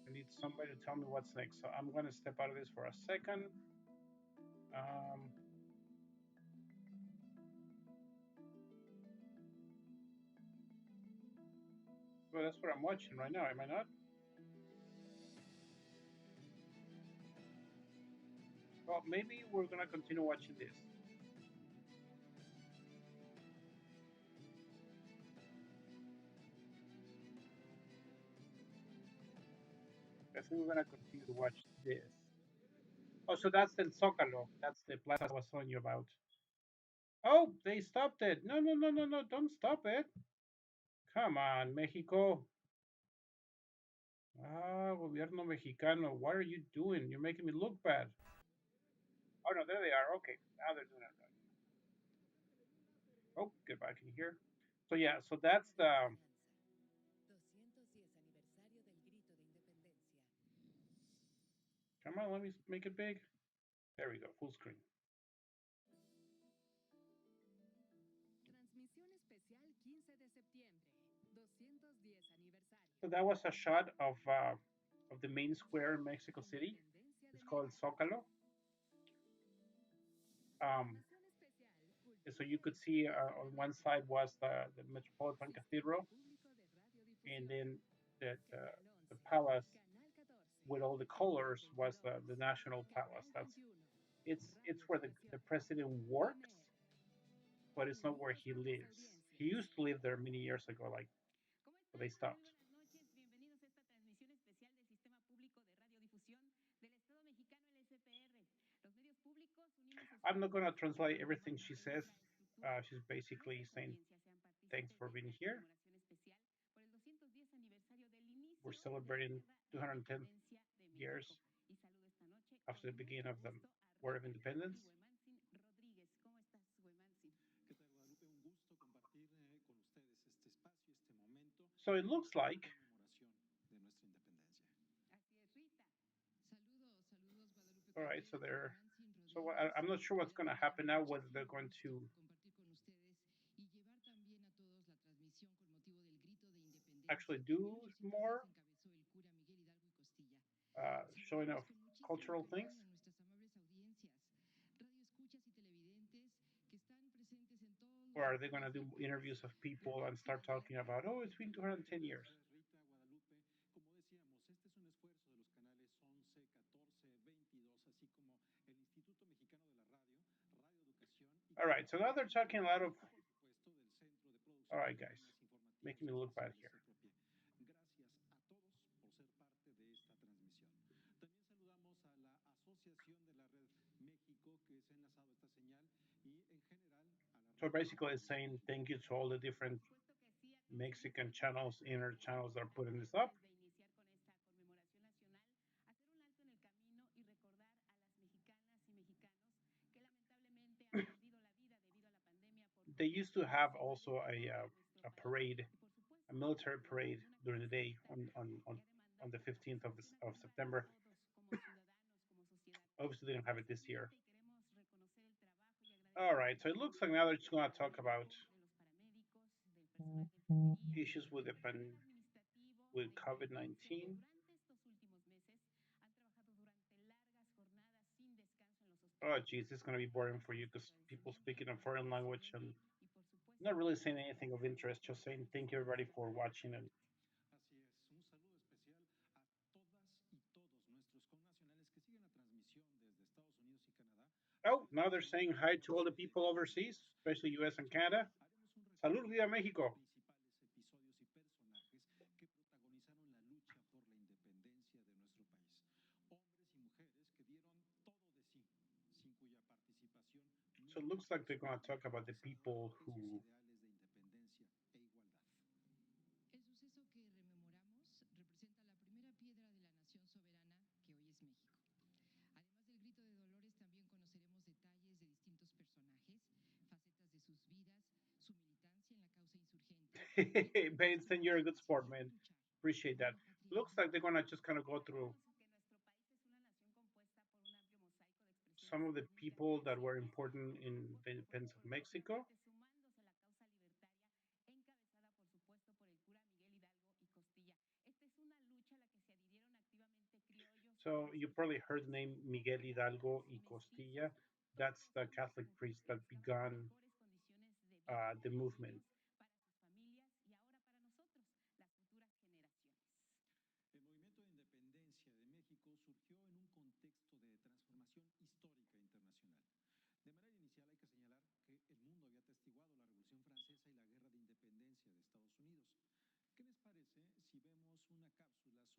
I need somebody to tell me what's next. So I'm gonna step out of this for a second. Um, well, that's what I'm watching right now. Am I not? Well, maybe we're gonna continue watching this. I think we're gonna continue to watch this. Oh, so that's the Zócalo. That's the plaza I was telling you about. Oh, they stopped it. No, no, no, no, no. Don't stop it. Come on, Mexico. Ah, gobierno mexicano. What are you doing? You're making me look bad. Oh, no, there they are. Okay. Now they're doing it right. Oh, get back in here. So, yeah, so that's the. Come on, let me make it big. There we go. Full screen. Transmisión especial 15 de septiembre, 210 aniversario. So that was a shot of the main square in Mexico City. Independencia de It's called México. Zócalo. Um, Programación especial, so cultura you e could see historia on nacional one y side was folclore. the Metropolitan Sistema Cathedral, Público de and Radiodifusión. then Canal the 11, palace Canal 14, with all the Canal colors was 22, the National Palace. Canal That's 21, it's Radio where Educación, the president works, INER. but it's not where Minutos he con las lives. He audiencias. used to live there many years ago, like ¿Cómo but they están? Muy stopped. buenas noches. Bienvenidos a esta transmisión especial del Sistema Público de Radiodifusión del Estado Mexicano, el SPR. Los medios públicos unimos I'm not esfuerzos gonna para translate renovar everything nuestra she says. infraestructura. She's basically Nuestras saying audiencias sean thanks partícipes for de being esta here. conmemoración especial por el 210 aniversario del We're inicio de la celebrating Guerra de 210 Independencia de years México. Y saludo esta noche after con the beginning mucho of the gusto a War of Rafa Independence. y Huemansin Rodríguez. ¿Cómo estás, Huemansin? ¿Qué tal, Guadalupe? Un gusto compartir con ustedes este espacio, este momento So it looks de like conmemoración de nuestra independencia. Así es, Rita. Saludos, saludos Guadalupe all right. So Contreras, they're Huemansin so Rodríguez. I'm not sure what's gonna Realmente happen con now. Whether they're muchísimo going gusto to compartir con ustedes y llevar también a todos la transmisión con motivo del grito de actually independencia que en do 1810 more encabezó el cura Miguel Hidalgo y Costilla. showing Saludamos off con muchísimo cultural things, cariño a nuestras amables audiencias, radioescuchas y televidentes que están presentes en todos or los are they going rincones to do del país. interviews of people and Realmente start ayer talking about, oh, it's been 210 years? Gracias, Rita, Guadalupe. Como decíamos, este es un esfuerzo de los canales 11, 14, 22, así como el Instituto Mexicano de la Radio, Radio Educación y All right. So now they're talking a lot of. por supuesto, del Centro de All Producción right, de guys, Cadenas Informativas making me look bad Especiales here. Cetropié. Gracias a todos por ser parte de esta transmisión. También saludamos a la Asociación de la Red México que se ha enlazado esta señal y en general a la So Radio basically, it's Televisión saying Mexicana. thank you to all the different Por supuesto que sí, a todos Mexican ustedes. channels, inner channels that are putting this Así es, up. antes de iniciar con esta conmemoración nacional, hacer un alto en el camino y recordar a las mexicanas y mexicanos que lamentablemente han perdido la vida debido a la pandemia por They COVID-19 used to have en also varios rincones de nuestro a país. parade, Y por supuesto, a military luego parade de una during the crisis day sanitaria que ha on the demandado 15th participación of activa de September. todos como ciudadanos, como sociedad. Obviously, they didn't have it Es this year. ambiente y queremos reconocer el trabajo y All agradecimiento right. So it de looks los like now they're just going to médicos, talk about de los paramédicos, del personal de enfermería, issues with del the personal administrativo, with de inteligencia que COVID-19. durante estos últimos meses han trabajado durante largas jornadas sin descanso en los Oh, hospitales geez, it's going to be boring for you nuestro because people agradecimiento, speaking a foreign language and y por supuesto not really saying nuestra anything of solidaridad interest, con just los saying thank you mexicanos everybody y for mexicanas. watching. And Así es, un saludo especial a todas y todos nuestros connacionales que siguen la transmisión desde Estados Unidos y Canadá. oh, now they're saying hi to all the people overseas, especially U.S. and Canada. Haremos un Salud, recorrido Viva por los México. principales episodios y personajes que protagonizaron la lucha por la independencia de nuestro país. Hombres y mujeres que So it looks like they're going to talk about the people en sus who. ideales de independencia e igualdad. El suceso que rememoramos representa la primera piedra de la nación soberana que hoy es México. Además del grito de Dolores, también conoceremos detalles de distintos personajes, facetas de sus vidas, su militancia en la causa insurgente y el compromiso Benson, you're a good sport, decidido de man. luchar Appreciate por that. una patria Looks libre. like they're going to just kind of go through Sabemos que nuestro país es una nación compuesta por un amplio mosaico de some expresiones of the étnicas, people that were nacionales important y in grupos the que fueron independence of Mexico. progresivamente sumándose a la causa libertaria, encabezada por supuesto por el cura Miguel Hidalgo y Costilla. Esta es una lucha a la que se adhirieron activamente criollos, So indios you y probably heard the filipinos, name Miguel Hidalgo indígenas, y mestizos, Costilla. That's todos the ellos Catholic como priest quienes that buscaban began mejores condiciones de vida the para movement. ellos, para sus familias y ahora para nosotros, las futuras generaciones. El movimiento de independencia de México surgió en un contexto de transformación histórica internacional. De manera inicial hay que señalar que el mundo había atestiguado la Revolución Francesa y la Guerra de Independencia de Estados Unidos. ¿Qué les parece si vemos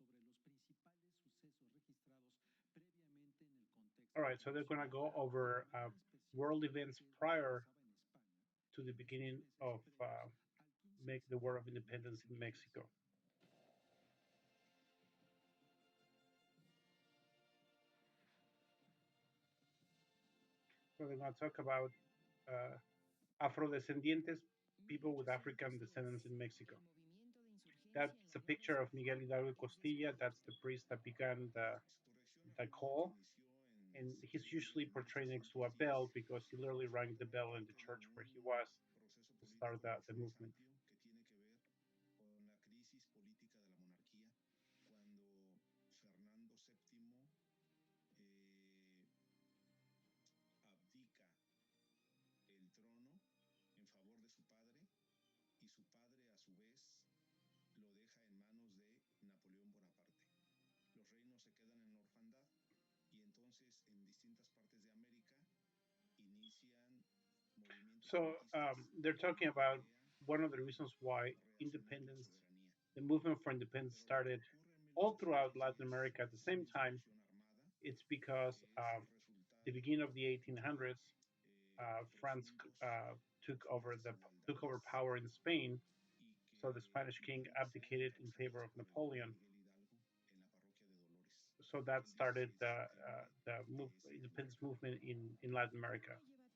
una cápsula sobre los principales sucesos registrados previamente en el All contexto right, so they're going to internacional? go Y de over manera especial world lo events que prior pasaba en España to the en esos beginning meses of previos al 15 de make the War of septiembre de Independence in 1810. Mexico. So they're going to talk about uh, Afrodescendientes, people with African descendants 1810, in Mexico. el movimiento de insurgencia en That's la a llave picture of España Miguel Hidalgo es Costilla. That's the descubierto. priest that began the call. And he's usually portrayed next to a bell because he literally rang the bell in the church where he was to start the movement. So they're talking about one of the reasons why independence, the movement for independence started all throughout Latin America at the same time. It's because the beginning of the 1800s, France took over power in Spain. So the Spanish king abdicated in favor of Napoleon. So that started the independence movement in Latin America.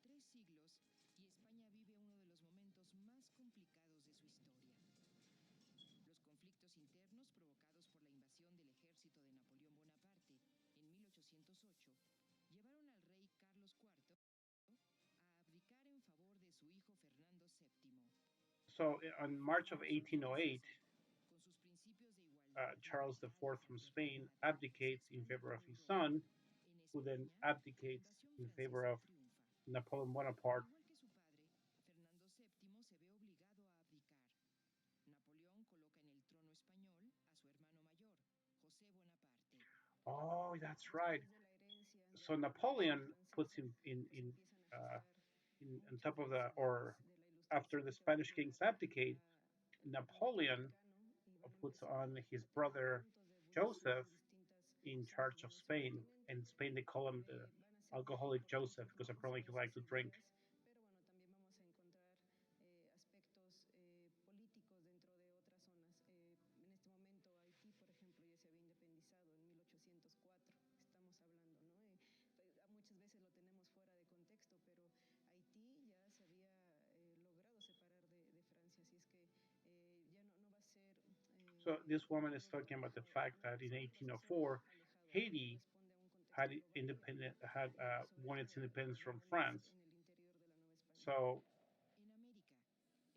México lleva 3 siglos y España vive uno de los momentos más complicados de su historia. Los conflictos internos provocados por la invasión del ejército de Napoleón Bonaparte en 1808 llevaron al rey Carlos IV a abdicar en favor de su hijo Fernando VII. So on March of Solo 1808, Francesa, con sus principios de igualdad, Charles libertad y IV from Spain fraternidad, se abdicates in expande favor por of his Europa. son, En who then España, la abdicates invasión in favor francesa of triunfa. Napoleon Al Bonaparte. igual que su padre, Fernando VII se ve obligado a abdicar. Napoleón coloca en el trono español a su hermano mayor, José Bonaparte. Oh, that's right. Después de la herencia de So la Revolución Napoleon puts Francesa, pues empiezan a uh, gestar on muchas top of the, necesidades or de la after the ilustración que van a Spanish kings llevar abdicate, al pueblo Napoleon mexicano y van a puts empezar on his a tener brother puntos de ebullición Joseph en distintas in zonas charge de of nuestro Spain. continente. And in Spain they call him the Van a ser muy alcoholic importantes Joseph los because apparently he sucesos liked to esos drink. días, pero bueno, también vamos a encontrar aspectos políticos dentro de otras zonas. En este momento Haití, por ejemplo, ya se había independizado en 1804, estamos hablando, ¿no? Muchas veces lo tenemos fuera de contexto, pero Haití ya se había logrado separar de Francia, así es que ya no va a ser So this woman is algo que va talking a about the dejar fact that in ser un proceso 1804, alejado, ¿no? Haiti Responde a un had contexto global independent had y sobre won its todo a independence los from reveles France. en el interior de la Nueva España. So En América,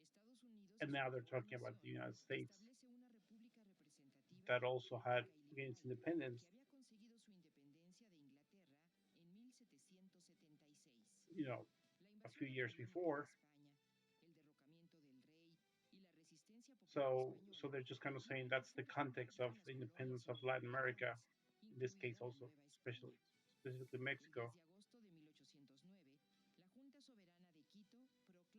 Estados Unidos y and su now they're actual talking about the nación United States establece una república representativa, that also had democrática y gained its liberal independence, que había conseguido su independencia de Inglaterra en 1776. you know, La a few invasión years napoleónica de before. España, el derrocamiento del rey y la resistencia popular So española they're just kind of saying dieron un that's the fuerte context impulso of en las the colonias independence of Latin America, norteamericanas, in this case incluida la also, Nueva especially España. specifically El 10 Mexico. de agosto de 1809, la Junta Soberana de Quito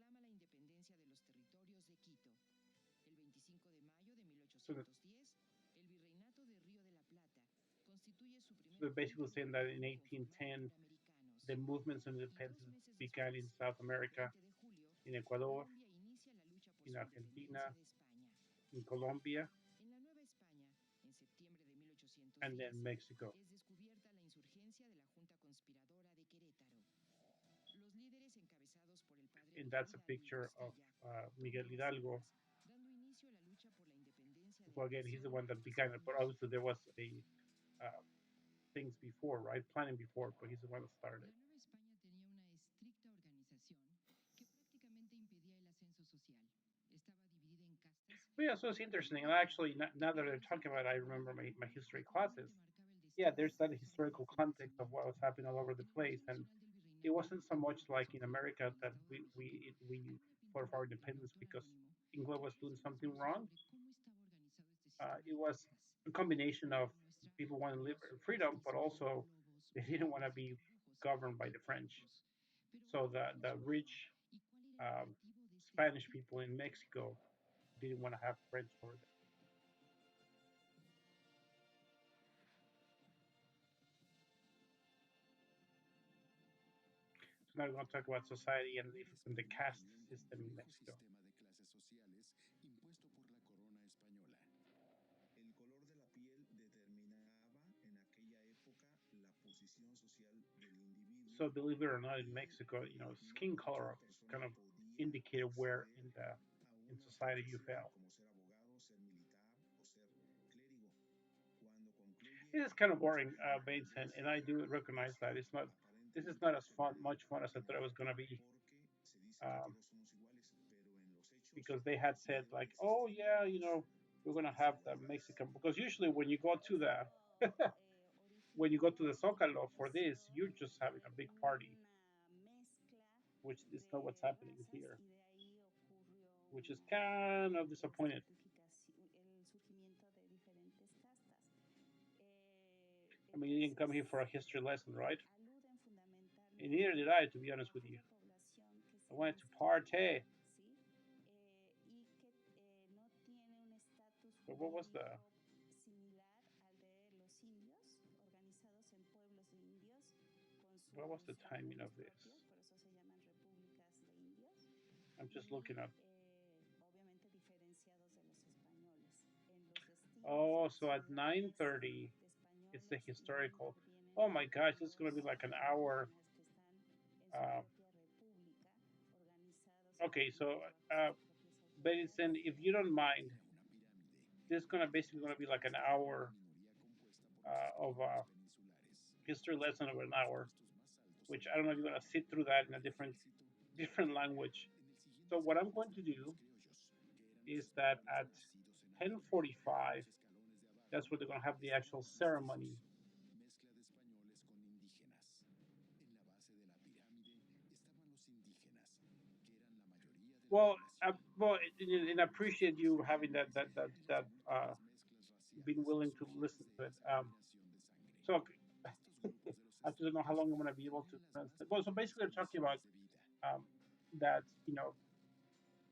proclama la independencia de los territorios de Quito. El 25 de mayo de So, 1810, el Virreinato de Río de la Plata constituye su so primer they're basically punto de saying that in encuentro conformado 1810, por americanos. the movements of Y dos independence meses began in después, South el America, 20 de julio, in Ecuador, Colombia inicia la lucha por in su Argentina, independencia de España. in Colombia, En la Nueva España, en septiembre de and 1810, then Mexico. es descubierta la insurgencia de la Junta Conspiradora de Querétaro. Los líderes encabezados por el padre And Miguel that's a Hidalgo y picture of Costilla Miguel toman las Hidalgo, armas, dando inicio a la lucha por la independencia de who la again he's the nación one that hacia began it, un but México. obviously there was a things before, right? Planning before, but he's the one that started. La Nueva España tenía una estricta organización que prácticamente impedía el ascenso social. Estaba dividida en castas But yeah, so y it's cada interesting. uno And de sus actually, miembros now that tenía they're un talking about it, I significado remember my político history que classes. realmente marcaba el Yeah, destino there's de that muchos historical países del context of what was pensamiento. happening all over the En el place, Museo and Nacional del it Virreinato, wasn't so much ubicado en like su in templo America en el that Estado de we México, we hay una fought for pintura our del independence autor because anónimo England que was ofrece doing una something visión wrong. sobre cómo estaba organizado este sistema It de was castas. a combination of Muestra people wanting to live toros, in freedom, but mestizos, also lobos, they didn't want to burros, be cangujos governed by y the French. puercos. Pero So ¿cómo the funcionaba? rich ¿Y cuál era el um, objetivo de este Spanish estricto people in control? Mexico didn't want to have French over them. So now we're going to talk about society and the España caste tenía un system in complejo Mexico. sistema de clases sociales impuesto por la corona española. El color de la piel determinaba en aquella época la posición social del individuo So believe it or not, in y Mexico, no skin cualquier color persona kind of podía indicated where acceder a in una society you profesión fell. como ser abogado, ser militar o ser clérigo. Cuando It concluye is kind of nuestra boring, Bates, and independencia, I do recognize that está it's not. This is not aparentemente as fun, ordenado much fun as I en thought el it was going to papel be, porque se dice que um, todos somos iguales, pero en los hechos because they had said pudieron like, oh existir yeah, grupos we're de going to have the desigualdades. Mexican, because usually when you go to the Esto when you go to originó the y Zocalo for this, propició you're just having a big party, una mezcla which is not what's de happening razas here, y de ahí ocurrió which is kind of disappointed. el surgimiento de diferentes castas. I mean, you didn't come here for a history lesson, right? Aluden And neither fundamentalmente did I, to be a honest with you. aquella población que I se wanted to mezcla, party. ¿sí? Y que no tiene un estatus But what was the jurídico similar al de los indios, organizados en pueblos de indios con what was the sus timing of leyes this? propias, por eso se llaman repúblicas de indios, I'm just looking y up. obviamente diferenciados de los españoles. En los destinos Oh, de so at ciudades 9:30, de it's the españoles no historical. intervienen Oh my gosh, this is going to be los like an hour. indígenas que están en su Uh, propia república, organizados y okay, so gobernando bajo sus propias Benson, autoridades. if you don't mind, Era una pirámide. this is going to basically Las going to be like an castas eran una hour minoría compuesta por los of españoles peninsulares, history los que lesson of an ocupaban los hour, puestos más altos which en I el don't know if you're going gobierno, to sit through that en in a el different ejército y en la different armada. language. En el siguiente So what I'm escalón going to estarían do los criollos, que eran los is that españoles at nacidos en América. En 10:45, los escalones de that's abajo where they're going to have the estaban actual los ceremony. mestizos, mezcla de españoles con indígenas. En la base de la pirámide estaban los indígenas, que eran la mayoría de la Well, población. and I Los appreciate you sacerdotes having menores y las that múltiples mezclas being raciales willing to listen surgidas to de it. esa combinación de sangre. So Estos grupos de los I just don't know how estratos long I'm going to be able to tenían las más translate. Well, so precarias basically, they're talking about condiciones de vida. um, that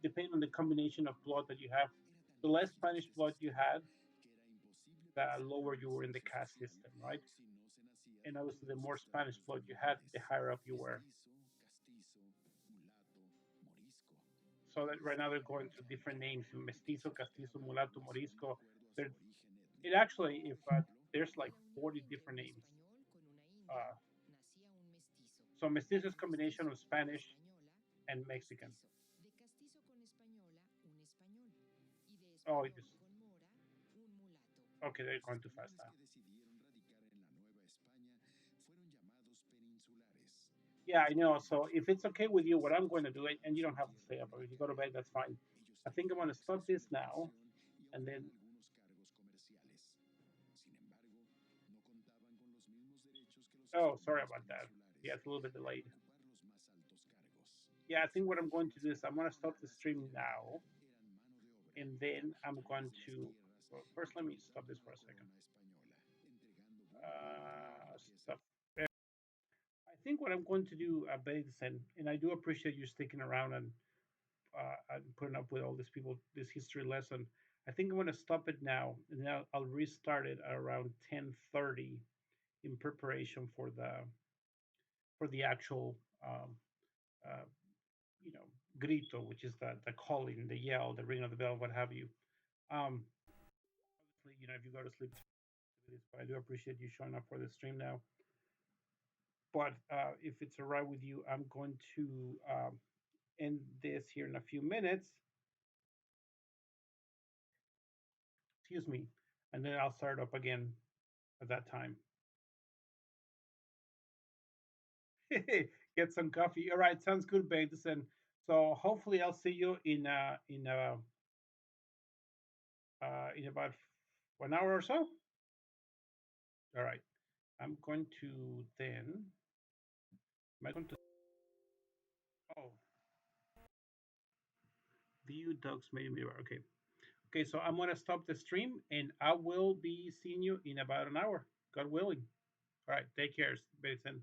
depending on the combination of blood that you have, Era tan the less rígido Spanish este blood you sistema had, que era imposible the pensar en lower un you were in the ascenso caste social system, right? si no se nacía And dentro obviously, de the los more Spanish estratos blood you had, the dominantes. higher up you were. Mestizo, castizo, mulato, morisco. So that right now they're going through Cada different names: uno mestizo, clasificaba castizo, a la mulato, población de morisco. acuerdo a su There, origen it étnico. actually, Por if ejemplo, there's De like la unión 40 entre different un names. español con una india Uh, nacía un mestizo. so mestizo is De combination mestizo of con Spanish española, and un Mexican. castizo. De castizo con española, un español. Y de Oh, español just con mora, un mulato. okay. They're los going too fast españoles now. que decidieron radicar en la Nueva España fueron llamados peninsulares. Yeah, I Los know. So criollos if it's okay with fueron you, what I'm going to nacidos do, en and you don't una have to tierra stay up, but if you go to americana. bed, that's fine. Ellos I think I'm tenían going to stop acceso a this la now, educación y and aún then algunos cargos comerciales. Sin embargo, no contaban con los mismos derechos que los oh, sorry españoles about that. Yeah, peninsulares it's a little bit para delayed. ocupar los más altos cargos. Yeah, I think Sus what I'm going to indígenas do is I'm going to stop the campesinos stream eran now, mano de obra, and then I'm going trabajadores de las to. tierras Well, que first, let me stop tributaban this a for la a second. corona española, entregando buena parte de la riqueza. Stop. I think what I'm going to do, Bates, and I do appreciate you sticking around and putting up with all these people, this history lesson. I think I'm going to stop it now, and then I'll restart it around 10:30 in preparation for for the actual uh, you know grito, which is the calling, the yell, the ring of the bell, what have you. Um, if you go to sleep, but I do appreciate you showing up for the stream now. But if it's all right with you, I'm going to end this here in a few minutes. Excuse me, and then I'll start up again at that time. Get some coffee. All right, sounds good, Benson. So hopefully I'll see you in about 1 hour or so. All right, I'm going to then. Am I going to? Oh, view dogs maybe mirror. Okay. Okay, so I'm gonna stop the stream and I will be seeing you in about an hour, God willing. All right, take care, Benson.